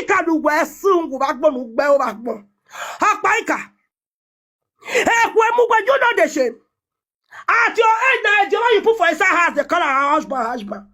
Okpaika do Wessun Bagbon Bell Bagbon. Okpaika. You know the shame. At your age, now you put for inside house, they call her husband.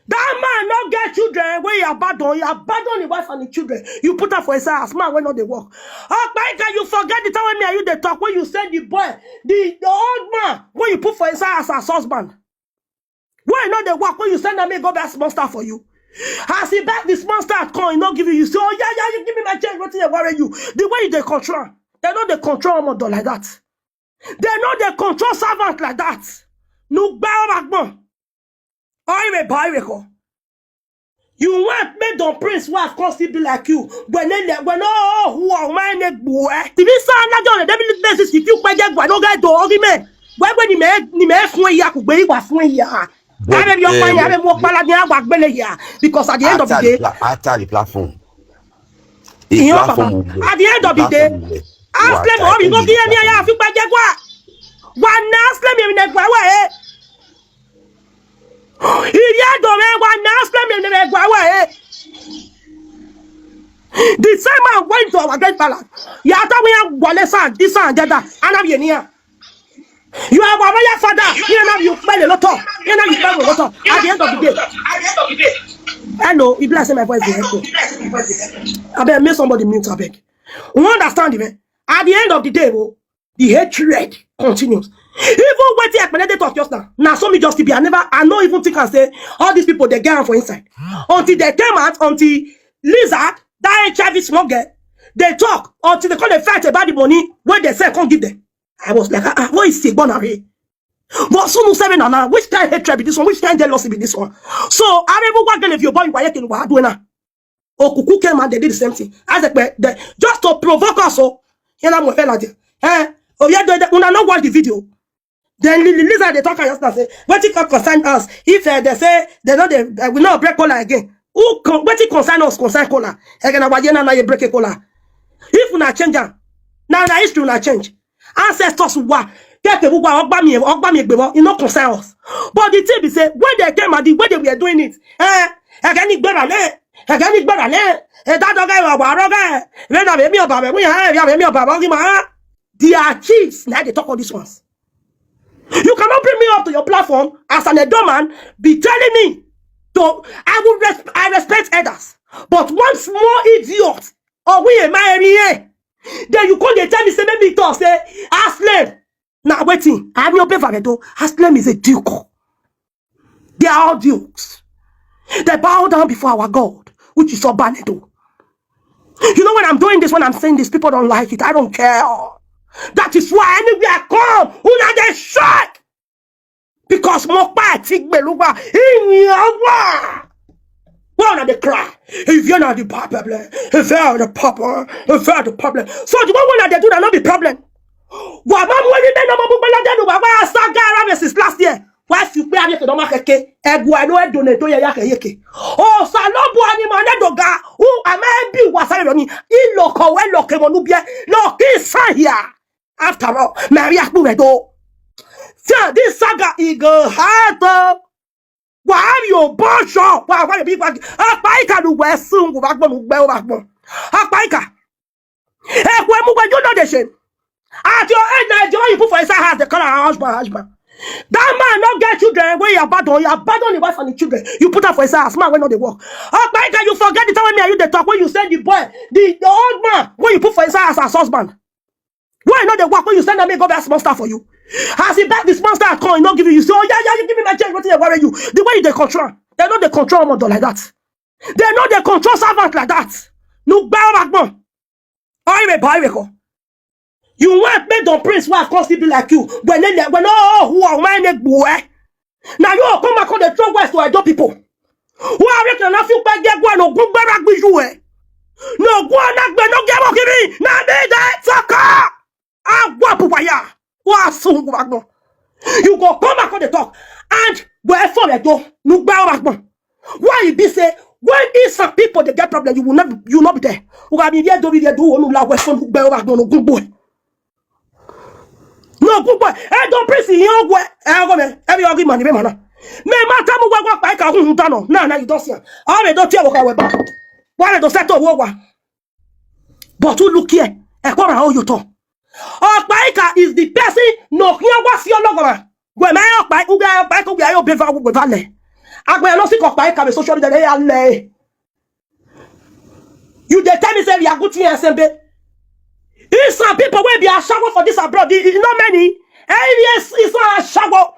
That man not get children when you abandon the wife and the children. You put her for inside house, man when not they work. Okpaika, you forget the time when me and you they talk, when you send the boy, the old man, when you put for inside house as husband. Why not they work when you send them go back small stuff for you? As he back this monster at coin, not giving you, so yeah, you give me my change, what they worry you. The way they control, they know they control model like that. They know they control servant like that. No backbone. You want me don't prince wife constantly be like you. When all who are my neck boy. The son not done, the devil if you quite get no guy do argument. Why when you make when you could be was when you are. I your fine, I have more paladia back belly here. Because at the end of the day, after the platform. At the end of the day, ask them all you go give me a few by Jaguar. One ask them in the way. If you don't one ask them in the way. The same man went to our great palace. You are talking about Walesan, this and that, and I'm here. You have a father. You spend a lot of. You spend a lot of. At the end of the day. I know. He bless my voice. I beg, make somebody mute. I beg. You understand me? At the end of the day, the hatred continues. Even when they talk just now. Now, some just to be. I don't even think I say all these people they get for inside. Until they came out, until Lizard, that HIV smoker, they talk until they call a fight about the money when they say can't give them. I was like, what is it gonna be? But soon 7 now, which kind of hatred be this one? Which kind of jealousy be this one? So I never want to if your boy why you can do now. Oh, Kuku came and they did the same thing. As just to provoke us, so you know, oh yeah, when I not watch the video. Then Lisa they talk yesterday say, what it concern us? If they say they know they will not break cola again. Who what it concern us? Concern cola. Again, now you break a cola. If we not change, now history will not change. Ancestors were get the Okpaika, you know concern us. But the thing is say when they came and the way they were doing it, they are chiefs. Now they talk all these ones. You cannot bring me up to your platform as an Edo man, be telling me to I respect others. But one small idiot, or we am I then you call the tell me say maybe talk say Aslam. Now waiting. I have no pay for it. Aslam is a duke. They are all dukes. They bow down before our God, which is Obanedo. You know when I'm doing this, when I'm saying this, people don't like it. I don't care. That is why anywhere I come, who not they shot. Because Mokpa Tigbeluba in your why not they cry? If you're not the problem, if you're the problem, if you're the problem. So the one that they do that not be problem. Why last year? Why if you pay a don't make a I know donate to yake. Oh, Salobu animal doga who am I be was I running in local when local monubia no kiss here. After all, Maria Buredo. This saga eagle heart. Why you bunch up? Why people Okpaika do Wessun Bagbon Bell Bagbon. Okpaika. You know the shame. At your age, now you put for inside house, they call her husband. That man not get children when you abandon the wife and the children. You put her for inside house, man when not they work. Okpaika, you forget the time when me and you they talk, when you send the boy, the old man, when you put for inside house as husband. Why not they work when you send them go back small stuff for you? As he back this monster at coin, not giving you, so yeah, you give me my change, what they worry you. The way they control, they know they control model like that. They know they control servant like that. No backbone. You want me don't prince wife constantly be like you. When all who are my neck boy. Now you all come back on the drug west to adore people. Who are reckon I feel bad get no good barak with you. No go on no get up me. Now they that sucker. I wapaya. You go come back on the talk and wherefore they do no back. Why you be say when is some people they get problem you will not be there. Who have been there do no la western back no good boy. No good boy. Don't press you go every argument be man. Me matter mo Okpaika hu tano. Na you don't see. I don't tell what I Why don't settle war? But who look here? How you talk? Okpaika is the person no here was your logo. When my Okpaika we are better with Valley. I will not see Okpaika the social media. You the tell me say we are good here, SMB. If some people will be a shower for this abroad, it's not many. Yes, it's not a shower.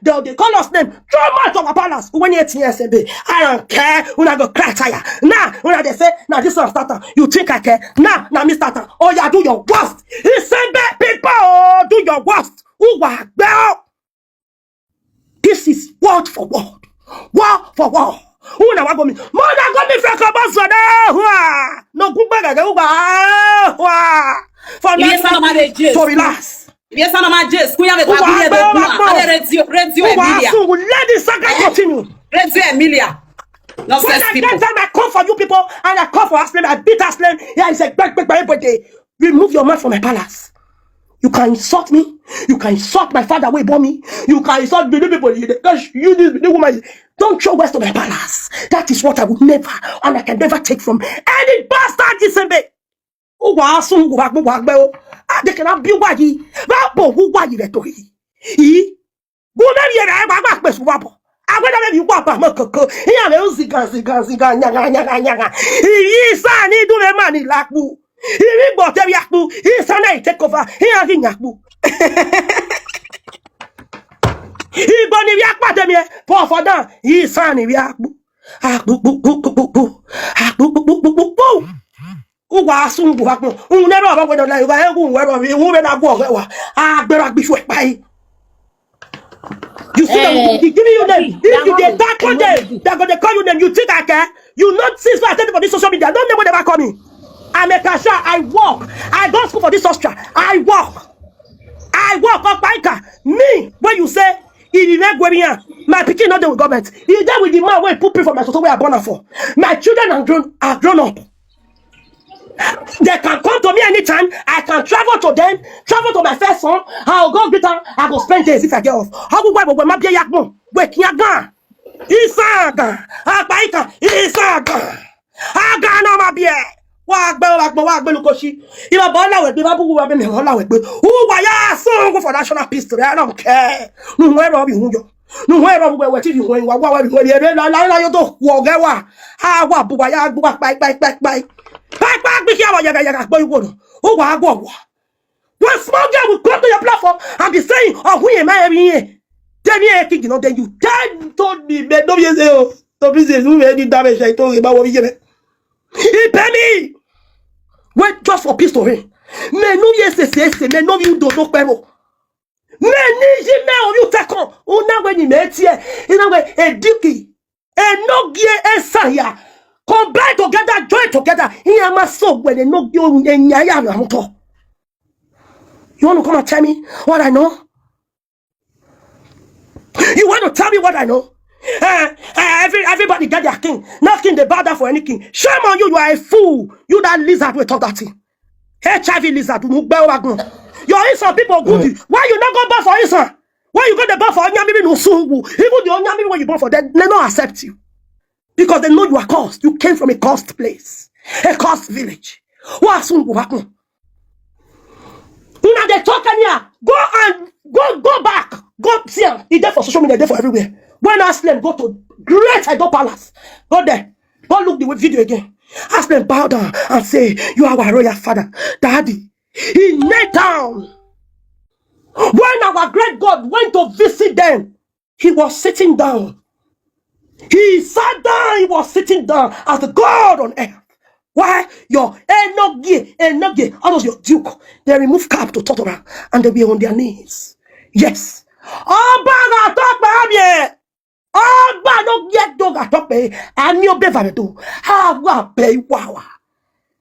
They call us name. Too much of a palace. When you're SMB, I don't care. When I go cry tire. Now, when they say, now this one starter, you think I care? Now, me starter. Oh, yeah, do your worst. It's SMB people, do your worst. This is word for word. Word for word. Who now go me? More than go me from Kabasada. No good bag. For now, to relax. Yes, I'm a just. We have a radio, Emilia. Let this saga continue. Radio Emilia. No when I get time, I come for you people, and I come for Aslam. I beat Aslam. Yeah, I say, back, everybody. Remove your mouth from my palace. You can insult me. You can insult my father who born me. You can insult the people. You this woman. Don't show west to my palace. That is what I would never, and I can never take from any bastard. Isembe. Oh, wow, they cannot be waggy. But who waggy the toy? He go there, I back best wappo. I went to you wappa, Moko. Here, Ziga. He is a need to the money like boo. He bought every yakbu. He's a night take over. He has in yakbu. He bunny yakba them here. For that, he is sunny yakbu. Who was soon to happen? Who never went on like who went up walk. Before by. You see them giving you them. If you get back one day, they're going to call you them. You think I care? You not since I tell you for this social media. I don't know what they are coming. I make a shot. I walk. I go school for this Austria. I walk. Okpaika. Me, when you say, if my picking not there with government, he there with the man where put people for my social where I born for. My children are grown up. They can come to me anytime. I can travel to them, travel to my first son. I'll go greet her. I go spend days if I get off. How go when my beer yakmo? Wake yaga. Isaga. Okpaika. Isaga. Aga no my beer. Wag Lukoshi. If I born out with me, who have been all out with me. Who why so for national peace today? I don't care. No where you go. No where where you going? What you do? Walk. Ah, what buaya back. Back, be here, boy, who go. One small girl will come to your platform and be saying, oh, who am I every year? Then you then told me, but no, yes, the business who made damage. I told you about what we get. He pay me. Wait just for peace to him. Mais no, yes, mais no, you don't know, pero. Mais ni jamais you take on. On a when you met here, a duty, a no gear, and saya. Combine together, join together. Here my soul when they know you in Yaya. You want to come and tell me what I know? You want to tell me what I know? Everybody get their king. Nothing they bow down for any king. Shame on you, you are a fool. You that lizard will talk that thing. HIV lizard. Your instant people good. Why you not go back for instant? Why you go the back for Onyamiri no Sungu? Even the Onyamiri when you born for them, they don't accept you. Because they know you are cursed. You came from a cursed place. A cursed village. What Sungu happen? Now they talk here. Go back. Go see him. He's there for social media, there for everywhere. When Aslam go to great Edo Palace, go there. Go look the video again. Aslam bow down and say, you are our royal father, daddy. He knelt down. When our great God went to visit them, he was sitting down. He sat down, he was sitting down as the God on earth. Why? Your Enogie, almost your duke, they remove cap to Totora and they be on their knees. Yes. Oh, talk by oh, no get dog at top pay and you bever do. How pay wow.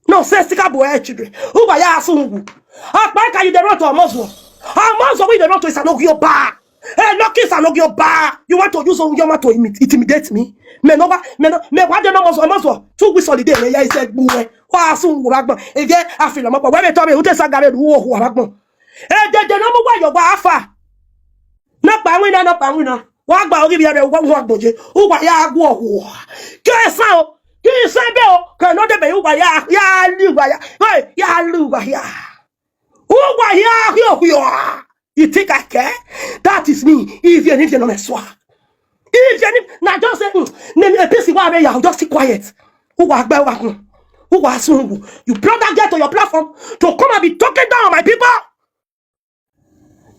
No, says the boy children. Who by Yasungu? Okpaika, you the road to a Muslim. A Muslim with the road to is an Ogio bar. Hey, no kiss an Ogio bar. You want to use on Yama to intimidate me? Me what the Muslim? 2 weeks holiday. I said, boy, Wasungu. Again, I feel a when they told me who takes a guy who are the number one your wafa. Not by winner. Walk by give you one budget. Who by ya go? Guess how? You say, Bill, cannot be over ya, ya, luba ya. Over here, you are. You think I care? That is me. If you're not a swag. If you're not, just say, just keep quiet. Who was you brought that girl to your platform to come and be talking down on my people?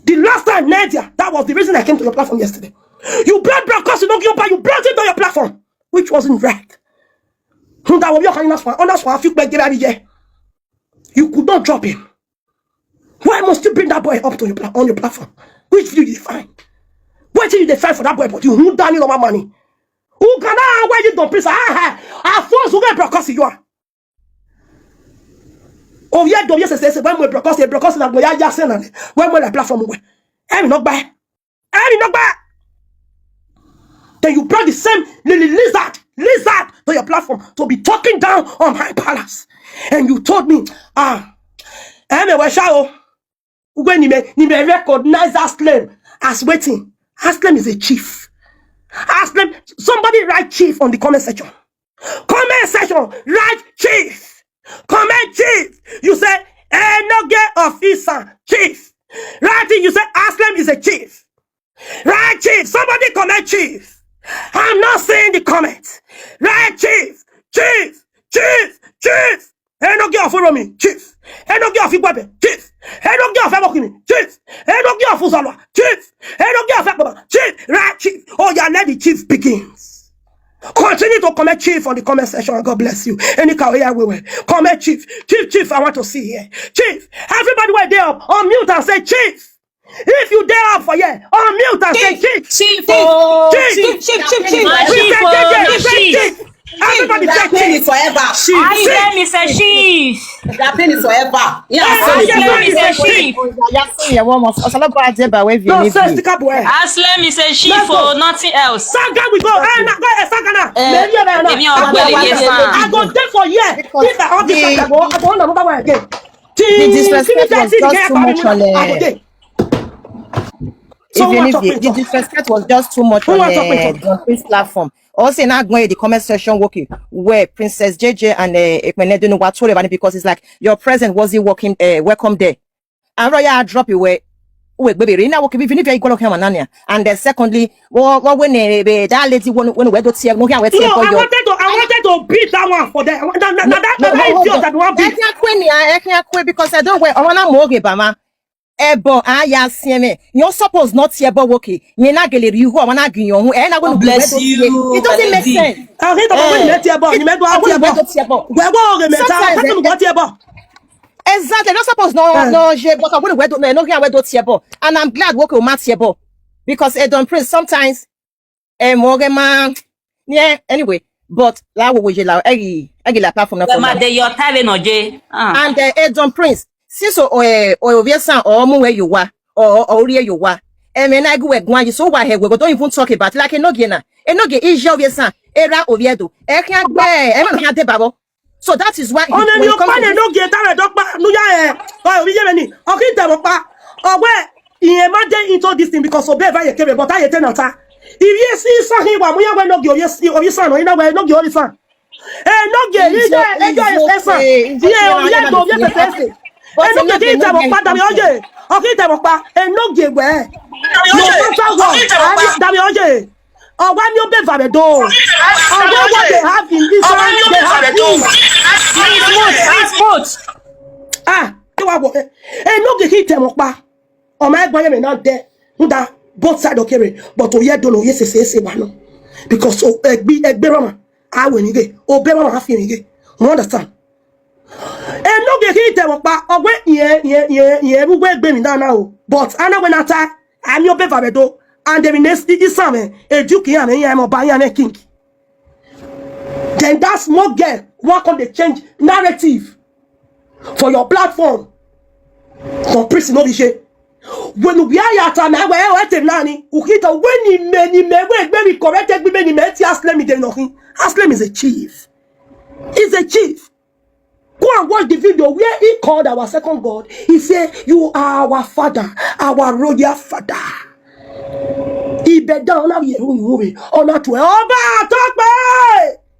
The last time, Nadia, that was the reason I came to your platform yesterday. You brought Broadcast, you brought it to your platform, which wasn't right. You could not drop him. Why must you bring that boy up to on your platform? Which video you find? What did you define for that boy? But you who done it over money? Who can I why you don't please? I force who get Broadcast you are. Oh yeah, do yes, when we Broadcast like we are just saying when we the platform we. I'm not bad. Then you brought the same lizard to your platform to be talking down on my palace. And you told me, I'm a Weshao. When you may recognize Aslam as waiting. Aslam is a chief. Aslam, somebody write chief on the comment section. Comment section, write chief. Comment chief. You say, no get officer, chief. Write it, you say, Aslam is a chief. Right, chief. Somebody comment chief. I'm not saying the comments. Right, chief. Hey, no girl follow me, chief. Hey, no girl fit weapon, chief. Hey, no girl fit walking me, chief. Hey, no girl for salwa, chief. Hey, no girl fit chief. Right, chief. Oh, yeah, let the chief begins. Continue to comment chief on the comment section and God bless you. Any career we will. Comment chief. Chief, I want to see here. Chief. Everybody were there up. Unmute and say chief. If you dare up for yeah, unmute and say chief. Chief. Everybody say chief forever. I say Mr. Chief. That pain is forever. Yeah, Mr. Chief. No, say stick up where. Aslam Mr. Chief for nothing else. Saga we go. Sagana. I go there for yeah. If I go on another way again. The disrespect was just too much on the disrespect was just too much on the Prince platform. Also, now going the comment section working where Princess JJ and Ekmene don't know what told about it because it's like your present wasn't working. Welcome there. And Roya drop away. Wait, baby, now okay, even if you go him and then secondly, when that lady when we do see no here we I wanted to beat that one for them. That idiot that one beat. I can't because I don't wear I wanna more bama. Ebo ayasieme you're supposed not here but okay you na gele you who wanna gin your and I going to bless you. It doesn't make sense. I hate about when let here about you make go where go meta exactly not supposed no je but I want to no here we do tiebo and I'm glad work will match tiebo because Don Prince sometimes man yeah anyway but la wo je la la platform na ma de your time no je and Don Prince since obviously or where you are or where you are and when I go you so why we don't even talk about like enoge is obviously era oviedo can't bear babo. So that is why you can no get that doctor no ya we yemi okay tebopa where he imagine into this thing because obey very kebe but I tell nata if you see something wa mu ya we no get obviously no ina we no get only son no get is son yeah do yes but no get tebopa da mi oje okay tebopa no get where no matter what da mi oje oh, when you be vabedo, oh, what they have in this one, they have you are what? No, get hit them up. Oh, my boy, may not there. That both sides okay, but oh, yeah, don't know. Yes, say one because so be a berama. I will get oh, berama half in again. You understand? And no, get hit them up. Oh, wait, yeah, we will be now. But I know when I tie, I'm your bevabedo. And the next is something a duke and a buying a king. Then that small girl work on the change narrative for your platform. For prison of the when we are at time, I went to Nani, who hit a when many very corrected with many men. Aslam is nothing. Aslam is a chief. He's a chief. Go and watch the video where he called our second God. He said, you are our father, our royal father. He bet down now you movie on that way. Oh, talk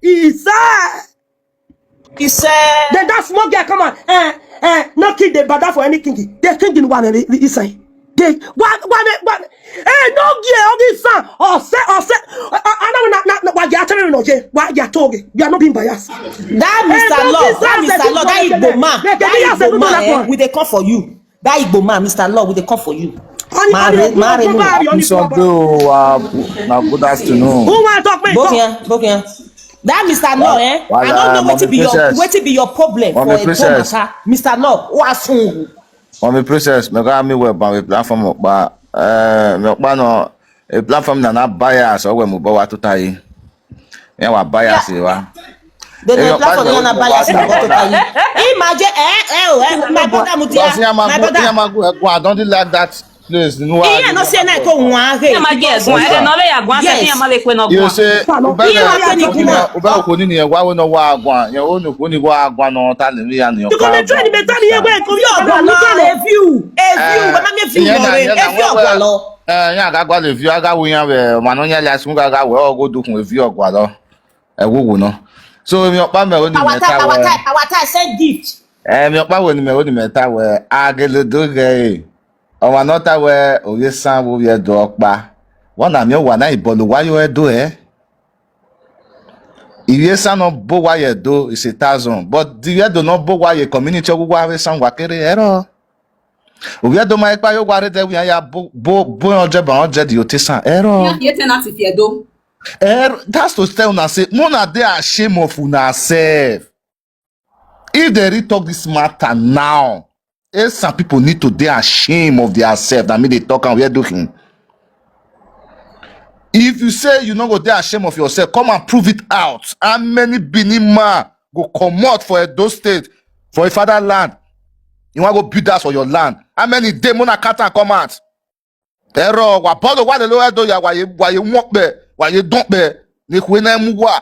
me. He said. He said. Then that small girl come on. Not kill the bada for any king. They king in one he say. They what no girl this son or say I know what you are telling no Jay. What you are talking. You are not being biased. That Mr. Law, that Igbo man, we they come for you. That Igbo man, Mr. Law, we they come for you. Good afternoon. Who want to talk me? Both here. That Mr. Law, I don't know what to be your problem for a matter. Mr. Law, what's wrong? Mommy Princess, me got me web on platform Okpa. Me Okpa no a platform na bias or we mo bawa to tai. Me wa bias wa. The platform na bias na to tai. Imagine my brother Mutia. My brother I don't like that place. No. Yeah, no say na ko nwa he. You say Uba ko ni wa we no wa agwan. Your own ko ni wa agwan no ta le ya ni. You gonna try the better here where come if you ya ga gwa le view aga wo yan we ma no nya la sun ga we o go dukun e view ogwa lo e wo no so mi opa me oni meta we our time send gift mi opa we ni me oni meta we agele do ge o wa no ta we o ye san wo ye do opa won na mi o wa na ibolo wa yo e do Iye san no bo wa ye do is 1,000 but the ye do no bo wa ye community ogwa we san wa kere ero we do my pa yo gwa re we ya bo oje ba oje di otesan ero Ye tenant if you do. That's to tell una say mona dey ashamed of una self. If they really talk this matter now, some people need to dey ashamed of their self. That mean they talk and we are doing. If you say you no go dey ashamed of yourself, come and prove it out. How many Benin man go come out for Edo State, for a fatherland? You want to go build that for your land? How many day mona can't come out? Error, wa bolo wa de lo Edo ya wa ye won't be. Why you don't be? Nikwe na muwa.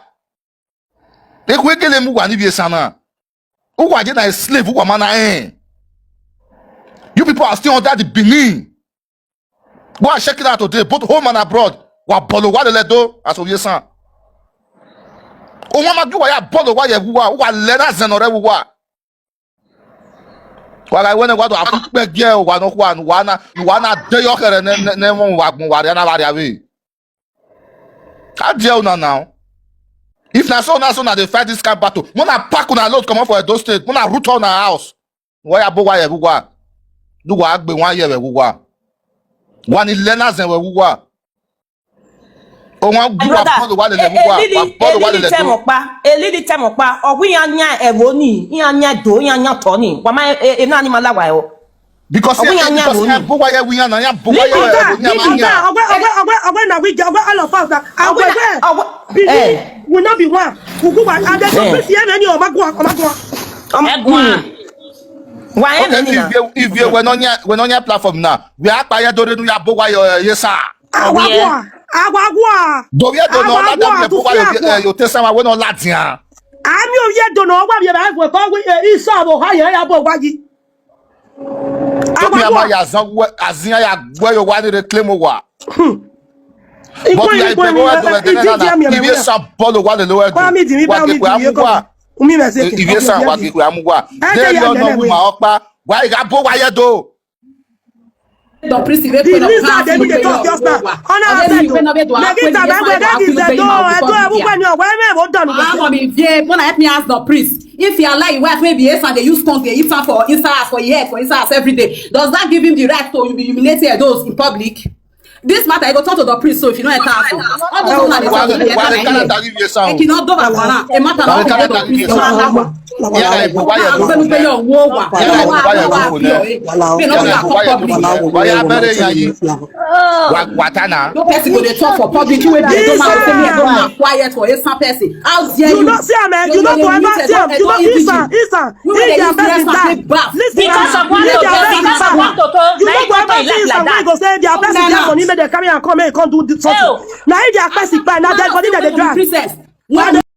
Nikwe kele muwa ni biye sana. Uwa je na a slave uwa mana You people are still under the Benin. Go and check it out today, both home and abroad. Wa bolo wa de ledo as of yesan. O mama du wa ya bolo wa ye wuwa. Uwa lena zenore wuwa. Wala wene wa do afukpe girl wa no kwa wana de yo kere ne won wa gun wa na wa we. How dare now? If na so they fight this kind of battle, mona pack una load come up for Edo State, mona root on our house. Why abo wa ye gugwa? Do wa agbe 1 year we gugwa. One learners and we gugwa. O wan gugwa follow wa le gugwa. Follow wa le Elili temokpa, ogwi anya evoni, anya do, anya toni. Wa ma e na ni malawa yo. Because we are na will not be one. If you were on your platform now, we are by do ya bowa yes sir. Do you don't know you tell someone we no latin. I'm you don't know what you have for is so higher above wagi. Ya azia ya gwe yo wa de claim wa. But ya ipe wa do if you some bolo wa le lo edu. If you some wa ke ku amugwa. Dey you know we ma Okpa. Why ga bo wa ye do. The priest is going to they need to talk just now. Honor said, help me ask the priest. If you allow your wife maybe yes and they use tongues, they eat her for inside for your head, for inside every day. Does that give him the right to be humiliated those in public? This matter I go talk to the priest, so if you know a task, all those women cannot do that. A matter of the priest. No person go dey talk for public. You don't quiet for a person. How dare you? You not see man. You not go ever see him. You not Isa. Because of one toto. You not go ever see Isa. Why go say their person there for him? They carry and come and can't do something. Now if their person by now, they're going to the drive.